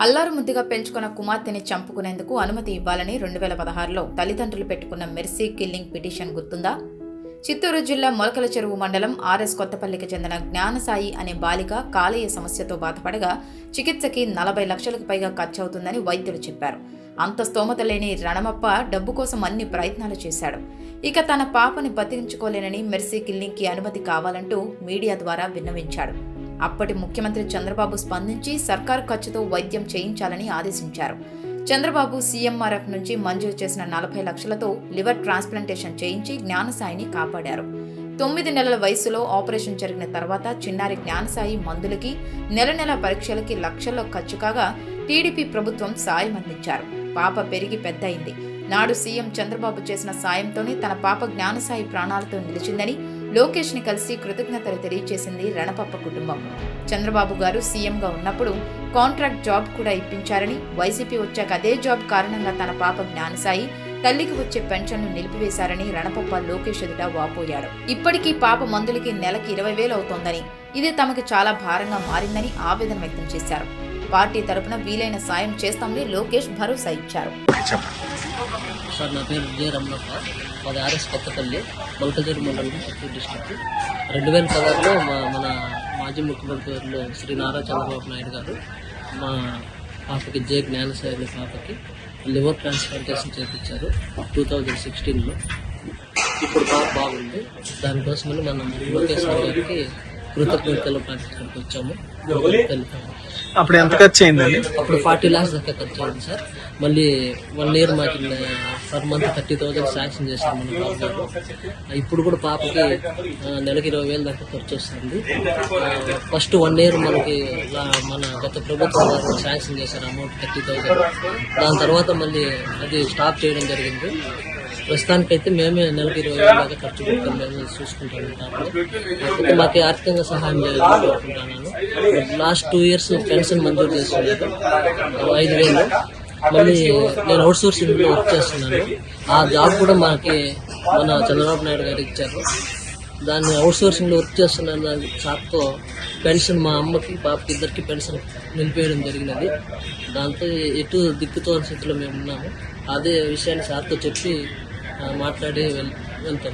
అల్లారు ముద్దుగా పెంచుకున్న కుమార్తెని చంపుకునేందుకు అనుమతి ఇవ్వాలని 2016లో తల్లిదండ్రులు పెట్టుకున్న మెర్సీ కిల్లింగ్ పిటిషన్ గుర్తుందా? చిత్తూరు జిల్లా మొలకల చెరువు మండలం ఆర్ఎస్ కొత్తపల్లికి చెందిన జ్ఞానసాయి అనే బాలిక కాలేయ సమస్యతో బాధపడగా చికిత్సకి 40 లక్షలకు పైగా ఖర్చవుతుందని వైద్యులు చెప్పారు. అంత స్తోమత లేని రణమప్ప డబ్బు కోసం అన్ని ప్రయత్నాలు చేశాడు. ఇక తన పాపని బతికించుకోలేనని మెర్సీ కిల్లింగ్కి అనుమతి కావాలంటూ మీడియా ద్వారా విన్నవించాడు. అప్పటి ముఖ్యమంత్రి చంద్రబాబు స్పందించి సర్కారు ఖర్చుతో వైద్యం చేయించాలని ఆదేశించారు. చంద్రబాబు సీఎంఆర్ఎఫ్ నుంచి మంజూరు చేసిన 40 లక్షలతో లివర్ ట్రాన్స్ప్లాంటేషన్ చేయించి జ్ఞానసాయిని కాపాడారు. 9 నెలల వయసులో ఆపరేషన్ జరిగిన తర్వాత చిన్నారి జ్ఞానసాయి మందులకి నెల పరీక్షలకి లక్షల్లో ఖర్చు కాగా టీడీపీ ప్రభుత్వం సాయం అందించారు. పాప పెరిగి పెద్ద అయింది. నాడు సీఎం చంద్రబాబు చేసిన సాయంతోనే తన పాప జ్ఞానసాయి ప్రాణాలతో నిలిచిందని లోకేష్ ని కలిసి కృతజ్ఞతలు తెలియజేసింది రణపప్ప కుటుంబం. చంద్రబాబు గారు సీఎంగా ఉన్నప్పుడు కాంట్రాక్ట్ జాబ్ కూడా ఇప్పించారని, వైసీపీ వచ్చాక అదే జాబ్ కారణంగా తన పాప జ్ఞానసాయి తల్లికి వచ్చే పెన్షన్ను నిలిపివేశారని రణపప్ప లోకేష్ ఎదుట వాపోయాడు. ఇప్పటికీ పాప మందులకి నెలకి 20,000 అవుతోందని, ఇది తమకి చాలా భారంగా మారిందని ఆవేదన వ్యక్తం చేశారు. పార్టీ తరపున వీలైన సాయం చేస్తామని లోకేష్ భరోసా ఇచ్చారు. సార్, నా పేరు జే రమణప్ప. మాది ఆర్ఎస్ కొత్తపల్లి, మొలకజేరు మండలం, చిత్తూరు డిస్ట్రిక్ట్. 2016లో మన మాజీ ముఖ్యమంత్రులు శ్రీ నారా చంద్రబాబు నాయుడు గారు మా పాపకి జే జ్ఞానసాయి పాపకి లివర్ ట్రాన్స్ప్లాంటేషన్ చేయించారు 2016లో. ఇప్పుడు పాప బాగుంది. దానికోసమని మనం లోకేష్ గారికి కృతజ్ఞతలు పాటించడానికి వచ్చాము. అప్పుడు ఎంత ఖర్చు అయిందండి? అప్పుడు 40 lakhs దాకా ఖర్చు అయింది సార్. మళ్ళీ 1 year మాకు పర్ మంత్ 30,000 శాంక్షన్ చేశారు మన గవర్నమెంట్. ఇప్పుడు కూడా పాపకి నెలకి 20,000 దాకా ఖర్చు వస్తుంది. ఫస్ట్ 1 year మనకి మన గత ప్రభుత్వం వారు శాంక్షన్ చేశారు అమౌంట్ 30,000. దాని తర్వాత మళ్ళీ అది స్టాప్ చేయడం జరిగింది. ప్రస్తుతానికైతే మేమే నెలకి 20,000 దాకా ఖర్చు పెట్టుకుని మేము చూసుకుంటాము. మాకు ఆర్థికంగా సహాయం చేయాలని కోరుకుంటున్నాను. లాస్ట్ 2 years పెన్షన్ మంజూరు చేస్తున్నారు 5,000. మళ్ళీ నేను అవుట్ సోర్సింగ్లో వర్క్ చేస్తున్నాను. ఆ జాబ్ కూడా మనకి మన చంద్రబాబు నాయుడు గారు ఇచ్చారు. దాన్ని అవుట్ సోర్సింగ్లో వర్క్ చేస్తున్నాను. దాని సార్తో పెన్షన్ మా అమ్మకి పాపకి ఇద్దరికి పెన్షన్ నిలిపేయడం జరిగినది. దాంతో ఎటు దిక్కుతో స్థితిలో మేము ఉన్నాము. అదే విషయాన్ని సార్తో చెప్పి మాట్లాడి వెళ్తాం.